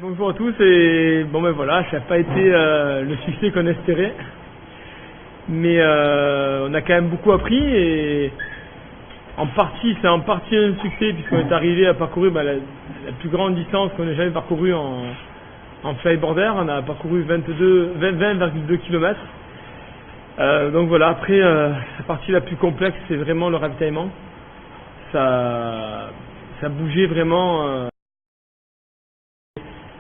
Bonjour à tous et bon ben voilà, ça n'a pas été le succès qu'on espérait, mais on a quand même beaucoup appris et c'est en partie un succès puisqu'on est arrivé à parcourir la plus grande distance qu'on ait jamais parcourue en flyboarder. On a parcouru 20,2 km. Donc voilà, après la partie la plus complexe c'est vraiment le ravitaillement. Ça bougeait vraiment.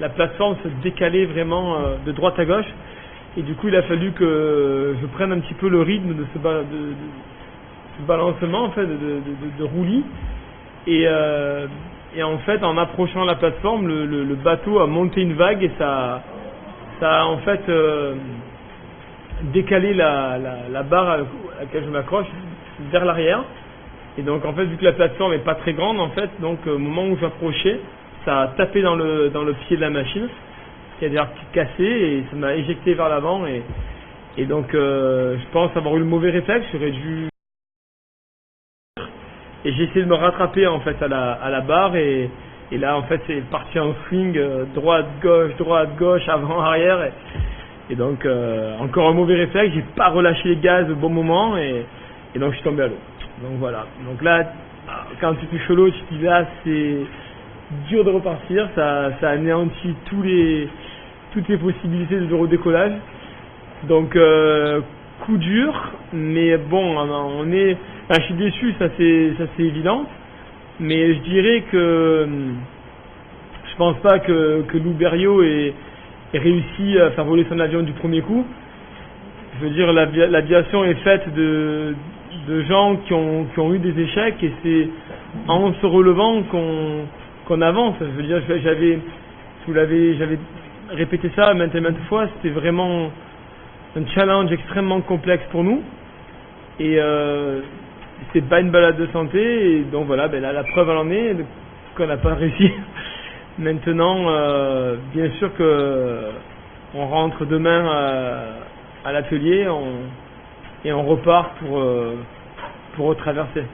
La plateforme se décalait vraiment de droite à gauche et du coup il a fallu que je prenne un petit peu le rythme de ce balancement en fait, de roulis et en fait en approchant la plateforme le bateau a monté une vague et ça a en fait décalé la barre à laquelle je m'accroche vers l'arrière et donc en fait vu que la plateforme est pas très grande en fait donc au moment où j'approchais ça a tapé dans le pied de la machine, qui a d'ailleurs cassé et ça m'a éjecté vers l'avant et donc je pense avoir eu le mauvais réflexe, j'aurais dû et j'ai essayé de me rattraper en fait à la barre et là en fait c'est parti en swing droite gauche avant arrière et donc encore un mauvais réflexe, j'ai pas relâché les gaz au bon moment et donc je suis tombé à l'eau. Donc voilà, donc là quand tu touches l'eau tu te dis là c'est dur de repartir, ça anéantit toutes les possibilités de redécollage. Donc coup dur, mais bon, je suis déçu, ça c'est évident. Mais je dirais que je pense pas que Lou Berriot ait réussi à faire voler son avion du premier coup. Je veux dire, l'aviation est faite de gens qui ont eu des échecs et c'est en se relevant qu'on avance. Je veux dire, j'avais répété ça maintes et maintes fois, c'était vraiment un challenge extrêmement complexe pour nous et c'est pas une balade de santé et donc voilà, ben là la preuve en est qu'on n'a pas réussi. Maintenant bien sûr que on rentre demain à l'atelier et on repart pour retraverser.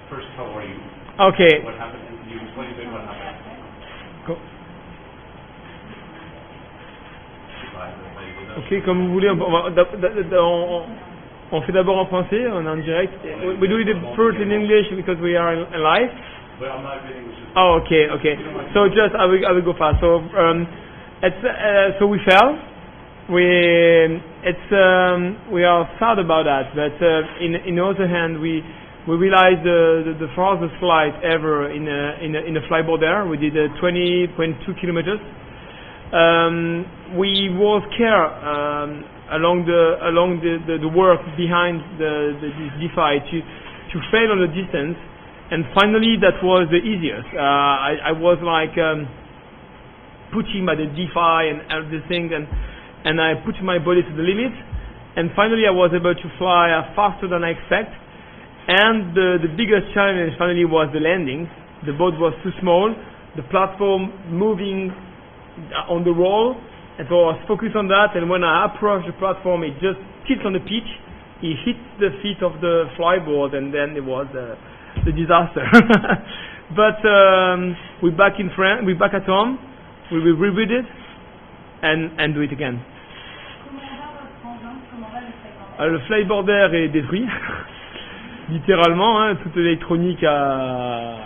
First, how are you? Okay. What happened? You explain a bit what happened. Ok, comme vous voulez, on fait d'abord en français, on est en direct. We do it first in English because we are live. But I'm not getting this. Oh, okay. So just I will go fast. So so we fell. We are sad about that, but in the other hand we realized the farthest flight ever in a flyboarder. We did 20.2 kilometers. We were scared along the work behind this DeFi to fail on the distance, and finally that was the easiest. I was like pushing by the DeFi and everything, and I put my body to the limit, and finally I was able to fly faster than I expected. And the biggest challenge finally was the landing. The boat was too small, the platform moving on the roll, and so I was focused on that. And when I approached the platform, it just tipped on the pitch. It hit the feet of the flyboard, and then it was the disaster. But we're back in France. We're back at home. We will rebuild it and do it again. Alors, le flyboarder est détruit. Littéralement, hein, toute l'électronique à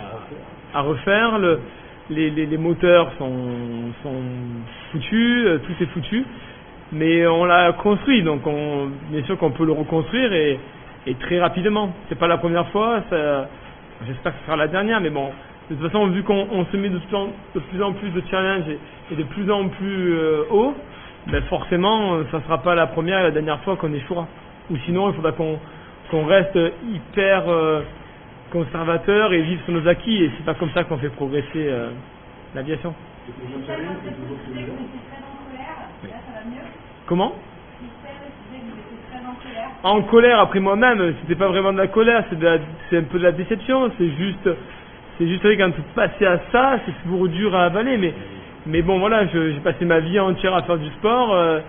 refaire, les moteurs sont foutus, tout est foutu, mais on l'a construit, donc bien sûr qu'on peut le reconstruire et très rapidement. C'est pas la première fois, j'espère que ce sera la dernière, mais bon, de toute façon, vu qu'on se met de plus en plus de challenges et de plus en plus haut, ben forcément, ça sera pas la première et la dernière fois qu'on échouera. Ou sinon, il faudra qu'on reste hyper conservateur et vivre sur nos acquis, et c'est pas comme ça qu'on fait progresser l'aviation. Comment? En colère après moi-même, c'était pas vraiment de la colère, c'est un peu de la déception, c'est juste vrai quand tu passais à ça, c'est toujours dur à avaler, mais bon voilà, j'ai passé ma vie entière à faire du sport,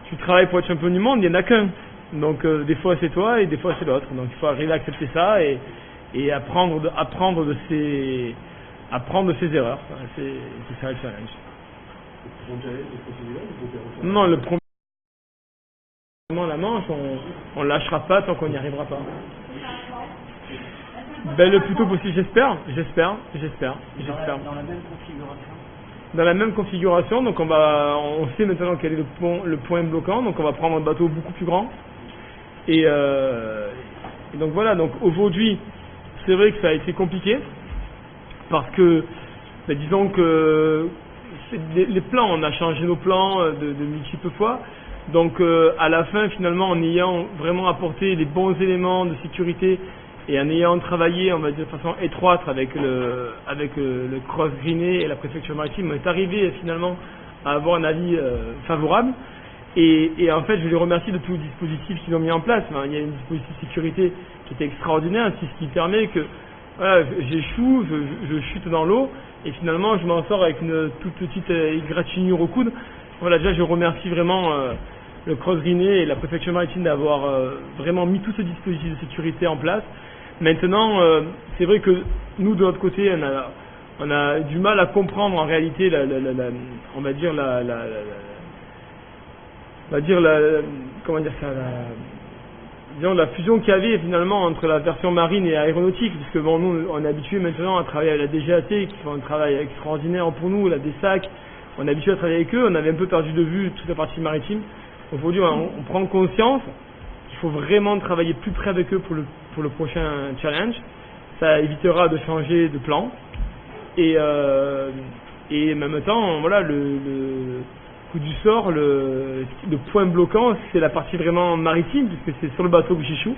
tu travailles pour être champion du monde, il n'y en a qu'un. Donc des fois c'est toi et des fois c'est l'autre. Donc il faut arriver à accepter ça et apprendre de apprendre de ses erreurs. C'est ça le challenge. Non, le premier la manche, on lâchera pas tant qu'on n'y arrivera pas. Ben, le plus tôt possible, j'espère. Dans la même configuration. Dans la même configuration, donc on sait maintenant quel est le point bloquant, donc on va prendre un bateau beaucoup plus grand. Et donc voilà, donc aujourd'hui, c'est vrai que ça a été compliqué, parce que, ben, disons que les plans, on a changé nos plans de multiples fois, donc à la fin, finalement, en ayant vraiment apporté les bons éléments de sécurité, et en ayant travaillé, on va dire, de façon étroite avec le Cross Greené et la préfecture maritime, on est arrivé finalement à avoir un avis favorable. Et en fait, je les remercie de tout le dispositif qu'ils ont mis en place. Enfin, il y a un dispositif de sécurité qui était extraordinaire, c'est ce qui permet que voilà, j'échoue, je chute dans l'eau, et finalement, je m'en sors avec une toute petite égratignure au coude. Voilà, déjà, je remercie vraiment le Cross Greené et la préfecture maritime d'avoir vraiment mis tout ce dispositif de sécurité en place. Maintenant, c'est vrai que nous, de notre côté, on a du mal à comprendre en réalité on va dire la fusion qu'il y avait finalement entre la version marine et aéronautique, puisque bon, nous, on est habitué maintenant à travailler avec la DGAT, qui font un travail extraordinaire pour nous, la DESAC, on est habitué à travailler avec eux, on avait un peu perdu de vue toute la partie maritime. Aujourd'hui, on prend conscience qu'il faut vraiment travailler plus près avec eux pour le prochain challenge. Ça évitera de changer de plan. Et en même temps, voilà, le coup du sort, le point bloquant, c'est la partie vraiment maritime, puisque c'est sur le bateau que j'échoue.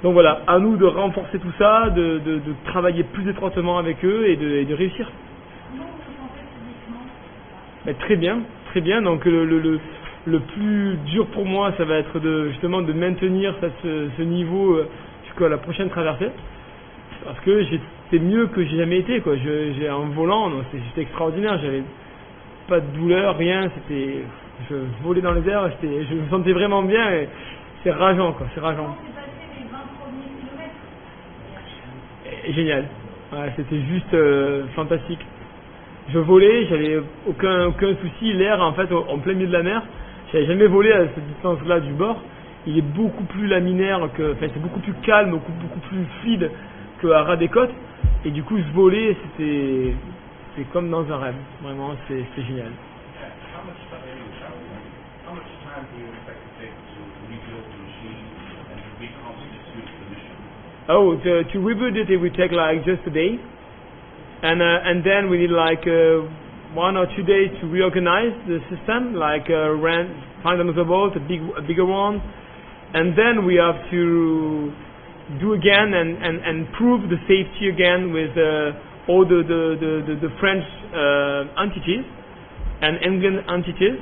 Donc voilà, à nous de renforcer tout ça, de travailler plus étroitement avec eux et de réussir. Mais très bien. Donc le plus dur pour moi, ça va être justement de maintenir ce niveau jusqu'à la prochaine traversée, parce que c'est mieux que j'ai jamais été, quoi. J'ai un volant, c'était extraordinaire, j'avais pas de douleur, rien, je volais dans les airs, je me sentais vraiment bien, et c'est rageant, quoi, c'est rageant. Et génial, ouais, c'était juste fantastique. Je volais, j'avais aucun souci, l'air en fait en plein milieu de la mer. J'avais jamais volé à cette distance-là du bord. Il est beaucoup plus laminaire, c'est beaucoup plus calme, beaucoup plus fluide qu'à ras des côtes. Et du coup, je volais, c'est comme dans un rêve. Vraiment, c'est génial. How much time do you expect to take to rebuild the machine and reconstitute the mission? To rebuild it will take like just a day. And then we need like 1 or 2 days to reorganize the system, like find another boat, a bigger one, and then we have to do again and prove the safety again with all the French entities and Indian entities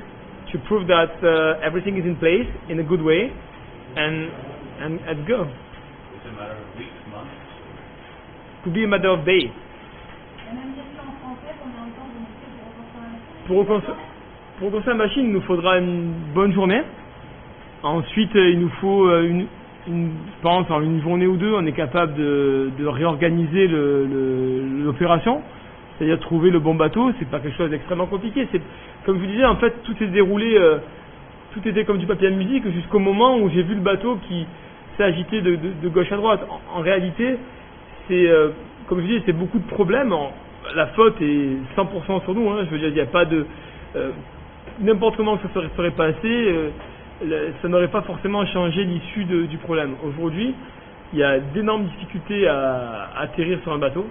to prove that everything is in place in a good way, and go. It's a matter of weeks, months? Could be a matter of days. Pour reconstruire la machine, il nous faudra une bonne journée. Ensuite, il nous faut je pense en une journée ou deux, on est capable de réorganiser l'opération, c'est-à-dire trouver le bon bateau. C'est pas quelque chose d'extrêmement compliqué. C'est comme je vous disais, en fait, tout s'est déroulé, tout était comme du papier à musique jusqu'au moment où j'ai vu le bateau qui s'est agité de gauche à droite. En réalité, c'est comme je disais, c'est beaucoup de problèmes. La faute est 100% sur nous, hein. Je veux dire, il n'y a pas de n'importe comment que ça serait passé, ça n'aurait pas forcément changé l'issue du problème. Aujourd'hui, il y a d'énormes difficultés à atterrir sur un bateau.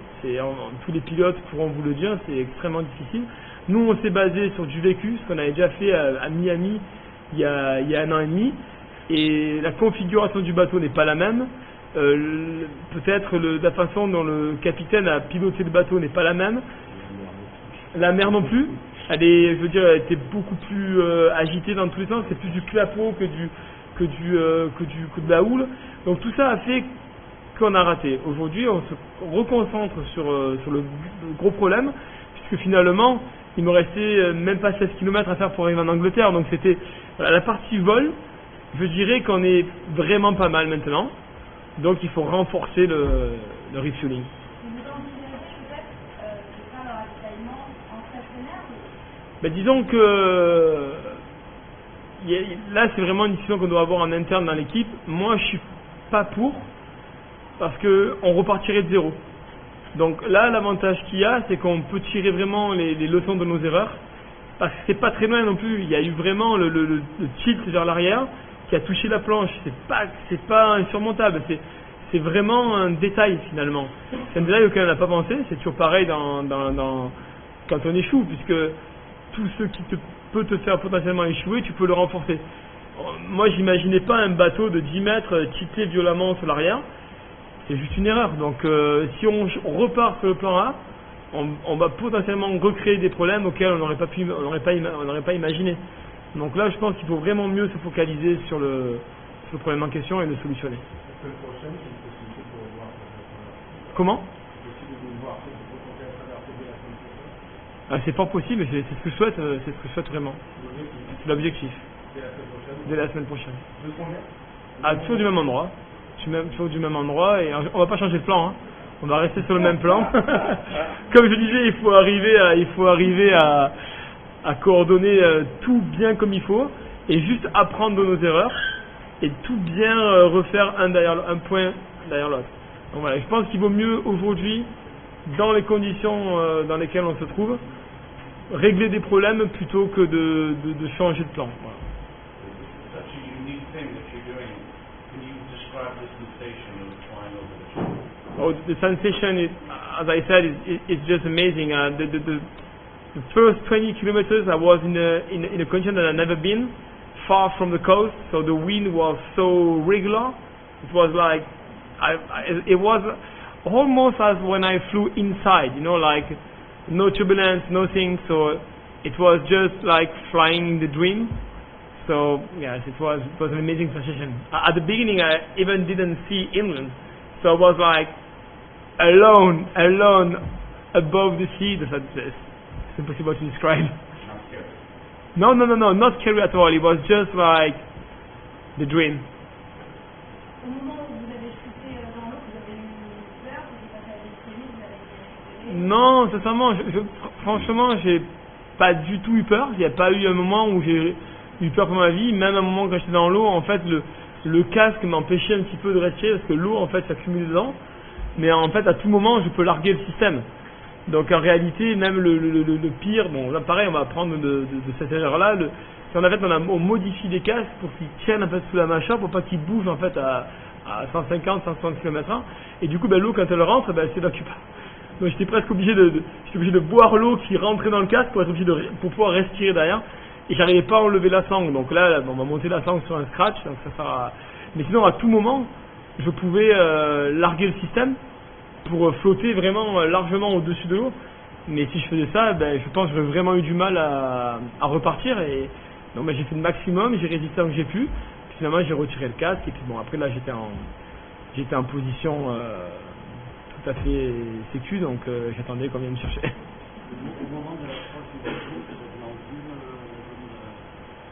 Tous les pilotes pourront vous le dire, c'est extrêmement difficile. Nous, on s'est basé sur du vécu, ce qu'on avait déjà fait à Miami il y a 1 an et demi, et la configuration du bateau n'est pas la même. Peut-être la façon dont le capitaine a piloté le bateau n'est pas la même. La mer non plus. Elle était beaucoup plus agitée dans tous les sens. C'est plus du clapot que de la houle. Donc tout ça a fait qu'on a raté. Aujourd'hui, on se reconcentre sur le gros problème, puisque finalement, il me restait même pas 16 km à faire pour arriver en Angleterre. Donc c'était la partie vol. Je dirais qu'on est vraiment pas mal maintenant. Donc il faut renforcer le refueling. Vous envisagez peut-être Ben, disons que là c'est vraiment une décision qu'on doit avoir en interne dans l'équipe. Moi je suis pas pour, parce qu'on repartirait de zéro. Donc là l'avantage qu'il y a, c'est qu'on peut tirer vraiment les leçons de nos erreurs, parce que c'est pas très loin non plus. Il y a eu vraiment le tilt vers l'arrière qui a touché la planche. C'est pas insurmontable, c'est vraiment un détail finalement. C'est un détail auquel on n'a pas pensé. C'est toujours pareil quand on échoue, puisque tout ce qui peut te faire potentiellement échouer, tu peux le renforcer. Moi j'imaginais pas un bateau de 10 mètres tilté violemment sur l'arrière. C'est juste une erreur. Donc si on repart sur le plan A, on va potentiellement recréer des problèmes auxquels on n'aurait pas imaginé. Donc là je pense qu'il faut vraiment mieux se focaliser sur le problème en question et le solutionner. La semaine prochaine, c'est une possibilité pour voir cette Comment? c'est possible de vous voir, c'est pour tenter à travers la semaine prochaine. C'est fort possible, c'est ce que je souhaite, c'est ce que je souhaite vraiment. C'est l'objectif. Dès la semaine prochaine. De combien? Toujours du même endroit. Toujours du même endroit, et on va pas changer de plan, hein. On va rester sur le même plan. Comme je disais, il faut arriver à coordonner tout bien comme il faut, et juste apprendre de nos erreurs, et tout bien refaire un point derrière l'autre. Donc voilà, je pense qu'il vaut mieux aujourd'hui, dans les conditions dans lesquelles on se trouve, régler des problèmes plutôt que de changer de plan. Voilà. Such a unique thing that you're doing. Can you describe the sensation of flying over the ship? Oh, the sensation is, as I said, it's just amazing. The first 20 kilometers I was in a condition that I'd never been, far from the coast, so the wind was so regular. It was like, it was almost as when I flew inside, like no turbulence, nothing, so it was just like flying in the dream. So yes, it was an amazing sensation. At the beginning I even didn't see inland, so I was like alone above the sea. It's impossible to describe. Not scary. No, not scary at all. It was just like the dream. Au moment où vous avez chuté dans l'eau, vous avez eu peur, vous êtes passé à l'extrémité, vous avez été Non, sincèrement, franchement, j'ai pas du tout eu peur. Il n'y a pas eu un moment où j'ai eu peur pour ma vie. Même un moment quand j'étais dans l'eau, en fait, le casque m'empêchait un petit peu de respirer parce que l'eau, en fait, s'accumule dedans. Mais en fait, à tout moment, je peux larguer le système. Donc en réalité, même le pire, bon là pareil, on va apprendre de cette erreur-là. On modifie les casques pour qu'ils tiennent un peu sous la mâchoire pour pas qu'ils bougent en fait à 150, 160 km/h. Et du coup, l'eau quand elle rentre, elle s'évacue pas. Donc j'étais presque obligé de boire l'eau qui rentrait dans le casque pour pour pouvoir respirer derrière. Et j'arrivais pas à enlever la sangle. Donc là, on va monter la sangle sur un scratch. Donc ça sera. Mais sinon, à tout moment, je pouvais larguer le système pour flotter vraiment largement au-dessus de l'eau. Mais si je faisais ça, je pense que j'aurais vraiment eu du mal à repartir. Et donc j'ai fait le maximum, j'ai résisté tant que j'ai pu. Puis finalement j'ai retiré le casque et puis bon après là j'étais en position tout à fait sécu, donc j'attendais qu'on vienne me chercher. Au moment de l'approche du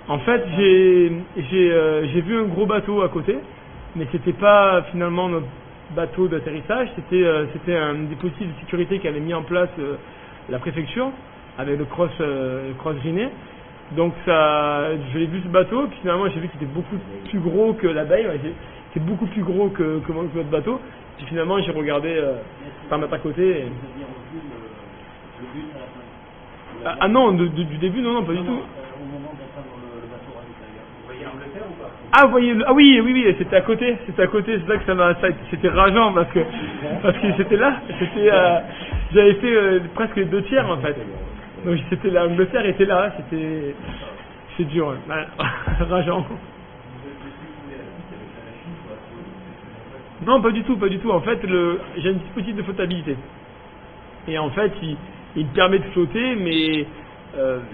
En fait j'ai vu un gros bateau à côté, mais c'était pas finalement notre bateau d'atterrissage, c'était un dispositif de sécurité qu'avait mis en place la préfecture avec le cross greené. Donc je l'ai vu ce bateau, puis finalement j'ai vu que c'était beaucoup plus gros que l'abeille, c'était beaucoup plus gros que votre bateau. Puis finalement j'ai regardé par mettre à côté. Et... Vous aviez revu le but à la fin? Ah non, du début non, pas du tout. Au moment d'atteindre le bateau ravitailleur. Vous voyez Angleterre ou pas? Ah, vous voyez, oui, c'était à côté, c'est ça que c'était rageant parce que c'était là, j'avais fait presque les 2 tiers en fait. Donc c'était l'Angleterre était là, c'est dur, hein. Rageant. Non, pas du tout. En fait, j'ai un dispositif de flottabilité. Et en fait, il me permet de flotter, mais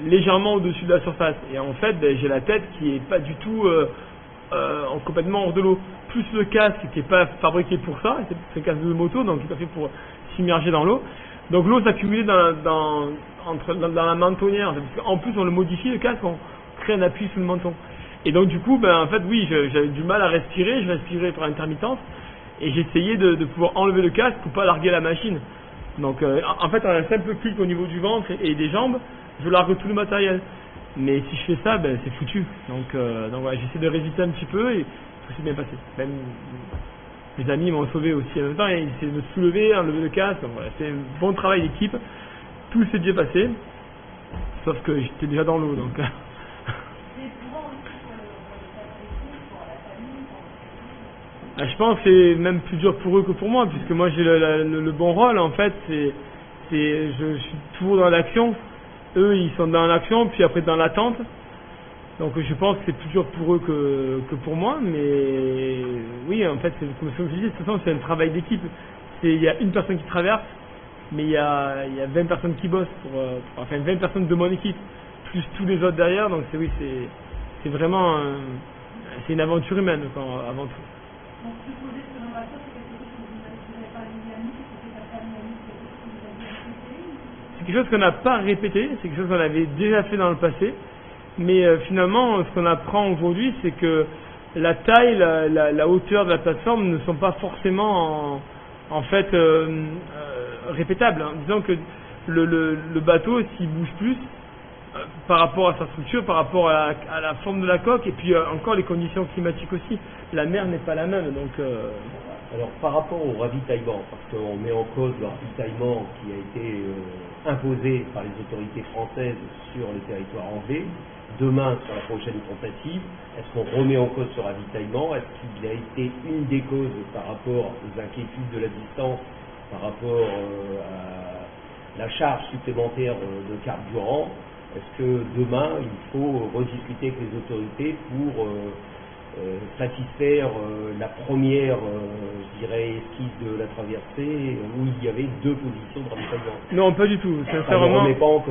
légèrement au-dessus de la surface. Et en fait, j'ai la tête qui est pas du tout complètement hors de l'eau. Plus le casque qui n'est pas fabriqué pour ça, c'est un casque de moto, donc il est pas fait pour s'immerger dans l'eau. Donc l'eau s'accumulait dans la mentonnière. En plus, on le modifie, le casque, on crée un appui sur le menton. Et donc du coup, en fait, oui, j'avais du mal à respirer, je respirais par intermittence, et j'essayais de pouvoir enlever le casque pour pas larguer la machine. Donc en fait, on a un simple clic au niveau du ventre et des jambes, je largue tout le matériel. Mais si je fais ça, ben, c'est foutu. Donc voilà, j'essaie de résister un petit peu et tout s'est bien passé. Même mes amis m'ont sauvé aussi en même temps, et ils essaient de me soulever, enlever le casque. Donc voilà, c'est un bon travail d'équipe. Tout s'est bien passé, sauf que j'étais déjà dans l'eau. Donc. C'est souvent aussi pour l'état d'esprit, pour la famille, pour... Je pense que c'est même plus dur pour eux que pour moi, puisque moi j'ai le bon rôle en fait. Je suis toujours dans l'action. Eux ils sont dans l'action, puis après dans l'attente. Donc je pense que c'est plus dur pour eux que pour moi, mais oui en fait comme je disais, de toute façon c'est un travail d'équipe. Il y a une personne qui traverse, mais il y a 20 personnes qui bossent, enfin 20 personnes de mon équipe, plus tous les autres derrière, donc c'est vraiment c'est une aventure humaine avant tout. Donc supposer sur un bateau, c'est quelque chose que vous n'avez pas mis, c'était la famille, c'est quelque chose que vous avez répété? C'est quelque chose qu'on n'a pas répété, c'est quelque chose qu'on avait déjà fait dans le passé, mais finalement ce qu'on apprend aujourd'hui c'est que la taille, la hauteur de la plateforme ne sont pas forcément en fait répétables. Disons que le bateau s'il bouge plus par rapport à sa structure, par rapport à la forme de la coque, et puis encore les conditions climatiques aussi, la mer n'est pas la même, donc Alors par rapport au ravitaillement, parce qu'on met en cause le ravitaillement qui a été imposé par les autorités françaises sur le territoire anglais, demain sur la prochaine tentative, est-ce qu'on remet en cause ce ravitaillement? Est-ce qu'il a été une des causes par rapport aux inquiétudes de la distance, par rapport à la charge supplémentaire de carburant? Est-ce que demain il faut rediscuter avec les autorités pour satisfaire la première, je dirais, esquisse de la traversée où il y avait deux positions de ravitaillement? Non, pas du tout. Sincèrement,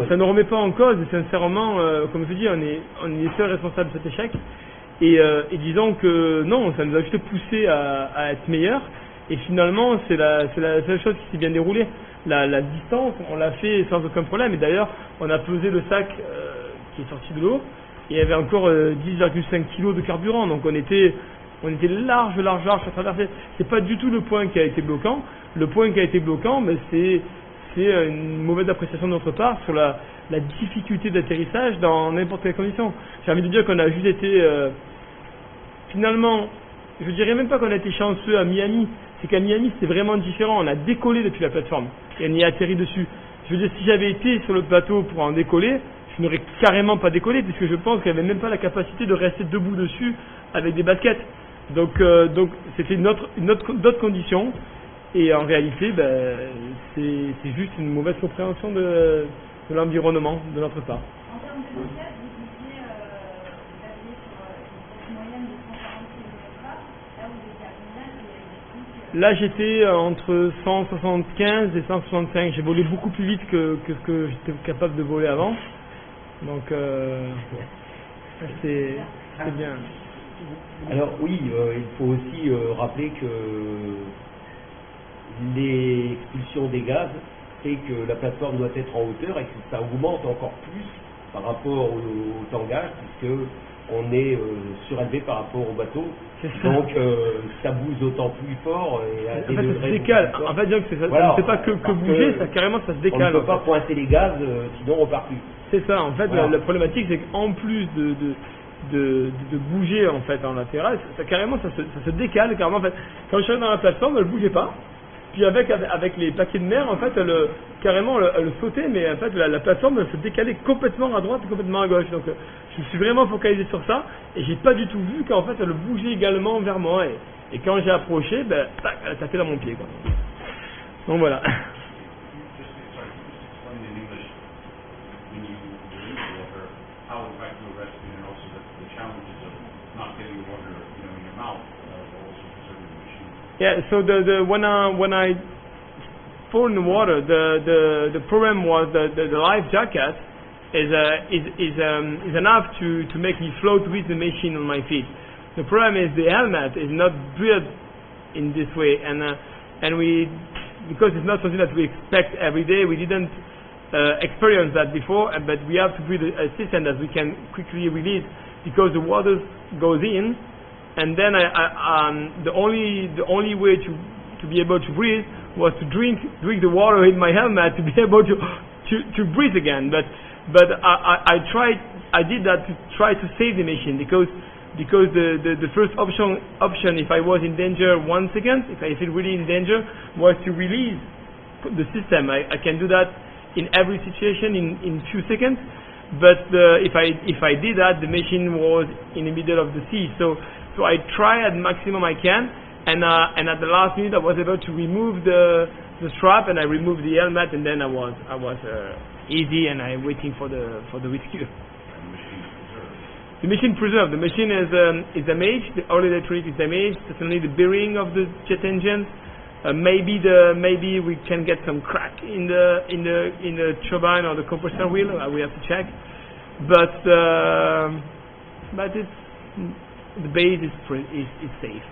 ça ne remet pas en cause. Et sincèrement, comme je dis, on est les seuls responsables de cet échec. Et disons que non, ça nous a juste poussé à être meilleurs. Et finalement, c'est la seule chose qui s'est bien déroulée. La distance, on l'a fait sans aucun problème. Et d'ailleurs, on a pesé le sac qui est sorti de l'eau. Et il y avait encore 10,5 kg de carburant. Donc on était large à traverser. C'est pas du tout le point qui a été bloquant. Le point qui a été bloquant, mais c'est une mauvaise appréciation de notre part sur la difficulté d'atterrissage dans n'importe quelle condition. J'ai envie de dire qu'on a juste été finalement, je dirais même pas qu'on a été chanceux à Miami. C'est qu'à Miami c'était vraiment différent. On a décollé depuis la plateforme et on y a atterri dessus. Je veux dire, si j'avais été sur le bateau pour en décoller, je n'aurais carrément pas décollé, puisque je pense qu'il n'y avait même pas la capacité de rester debout dessus avec des baskets. Donc c'était d'autres conditions, et en réalité, c'est juste une mauvaise compréhension de l'environnement de notre part. En termes de vitesse, vous disiez, vous aviez sur une moyenne de 140 km/h, là vous étiez à combien et Là j'étais entre 175 et 165, j'ai volé beaucoup plus vite que ce que j'étais capable de voler avant. Donc c'est bien. Alors oui, il faut aussi rappeler que l'expulsion des gaz fait que la plateforme doit être en hauteur et que ça augmente encore plus par rapport au tangage, puisque on est surélevé par rapport au bateau. Donc ça bouge d'autant plus fort et à des degrés. Ça se décale. En fait, disons que ça ne fait pas que bouger, ça carrément ça se décale. On ne peut pas pointer les gaz, sinon on repart plus. C'est ça. En fait, la problématique, c'est qu'en plus de bouger en fait en latéral, carrément ça se décale. Carrément, en fait, quand je suis dans la plateforme, elle bougeait pas. Puis avec les paquets de mer, en fait, elle sautait, mais en fait la plateforme elle se décalait complètement à droite et complètement à gauche. Donc je suis vraiment focalisé sur ça et j'ai pas du tout vu qu'en fait elle bougeait également vers moi. Et quand j'ai approché, tac, elle a tapé dans mon pied, quoi. Donc voilà. Just explain in English when you leave the water, how in fact you're rescuing, and also the challenges of not getting the water, in your mouth, but also preserving the machine. Yeah, so when I fall in the water, the problem was the life jacket is enough to make me float with the machine on my feet. The problem is the helmet is not built in this way, and we, because it's not something that we expect every day, we didn't experience that before, but we have to build a system that we can quickly release, because the water goes in. And then the only way to be able to breathe was to drink the water in my helmet to be able to to breathe again. But I did that to try to save the machine because the first option, if I was in danger 1 second, if I feel really in danger, was to release the system. I can do that in every situation in few seconds. But if I did that, the machine was in the middle of the sea. So I try at maximum I can, and at the last minute I was able to remove the strap, and I removed the helmet, and then I was easy, and I waiting for the rescue. The machine preserved. The machine is damaged. The oil electronic is damaged. Certainly the bearing of the jet engine. Maybe we can get some crack in the turbine or the compressor wheel. We have to check. But it's the base is safe.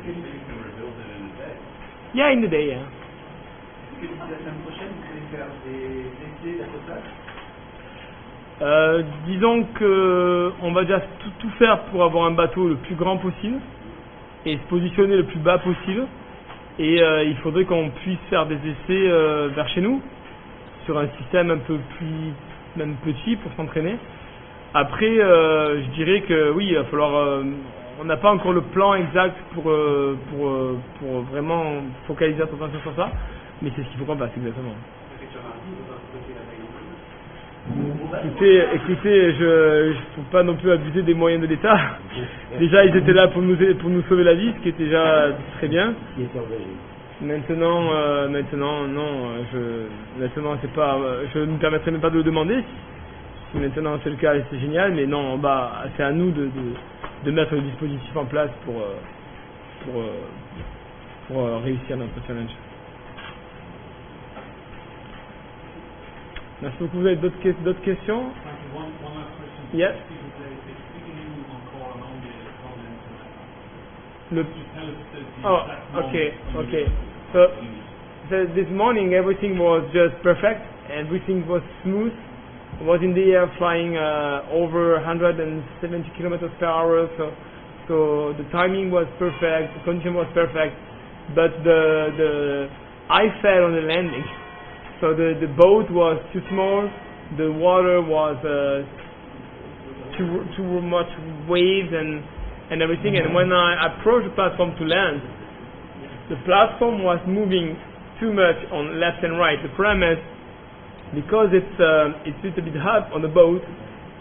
You can rebuild it in a day. Yeah, in the day. Yeah. Est-ce que d'ici la semaine prochaine, vous allez faire des essais d'accotage? Disons que on va déjà tout faire pour avoir un bateau le plus grand possible et se positionner le plus bas possible. Et il faudrait qu'on puisse faire des essais vers chez nous sur un système un peu plus même petit pour s'entraîner. Après, je dirais que oui, il va falloir. On n'a pas encore le plan exact pour vraiment focaliser notre attention sur ça, mais c'est ce qu'il faut qu'on fasse exactement. Écoutez, je ne faut pas non plus abuser des moyens de l'État. Déjà, ils étaient là pour nous sauver la vie, ce qui était déjà très bien. Maintenant, non, maintenant c'est pas, je ne me permettrai même pas de le demander. Si maintenant c'est le cas, c'est génial, mais non, c'est à nous de mettre le dispositif en place pour réussir notre challenge. Merci beaucoup. Vous avez d'autres questions? One last question. Yes. Okay. So this morning everything was just perfect. Everything was smooth. I was in the air flying over 170 kilometers per hour. So the timing was perfect. The condition was perfect. But I fell on the landing. So the boat was too small, the water was too much waves and everything, and when I approached the platform to land, the platform was moving too much on left and right. The problem is, because it's a little bit hard on the boat,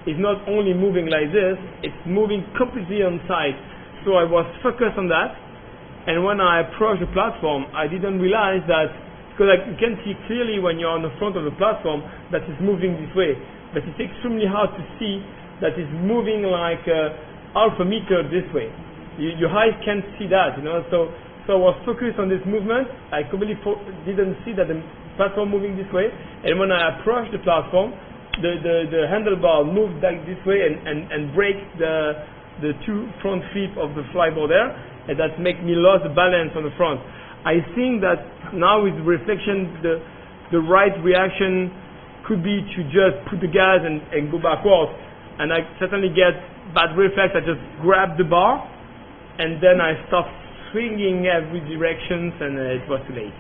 it's not only moving like this, it's moving completely on side. So I was focused on that, and when I approached the platform, I didn't realize that, because you can see clearly when you're on the front of the platform that it's moving this way, but it's extremely hard to see that it's moving like half a meter this way. Your eyes can't see that, So I was focused on this movement. I completely didn't see that the platform moving this way, and when I approached the platform, the handlebar moved back this way and break the two front feet of the flyboard there, and that make me lose the balance on the front. I think that now with reflection, the right reaction could be to just put the gas and go backwards. And I certainly get bad reflex. I just grab the bar, and then I start swinging every direction, and it was too late.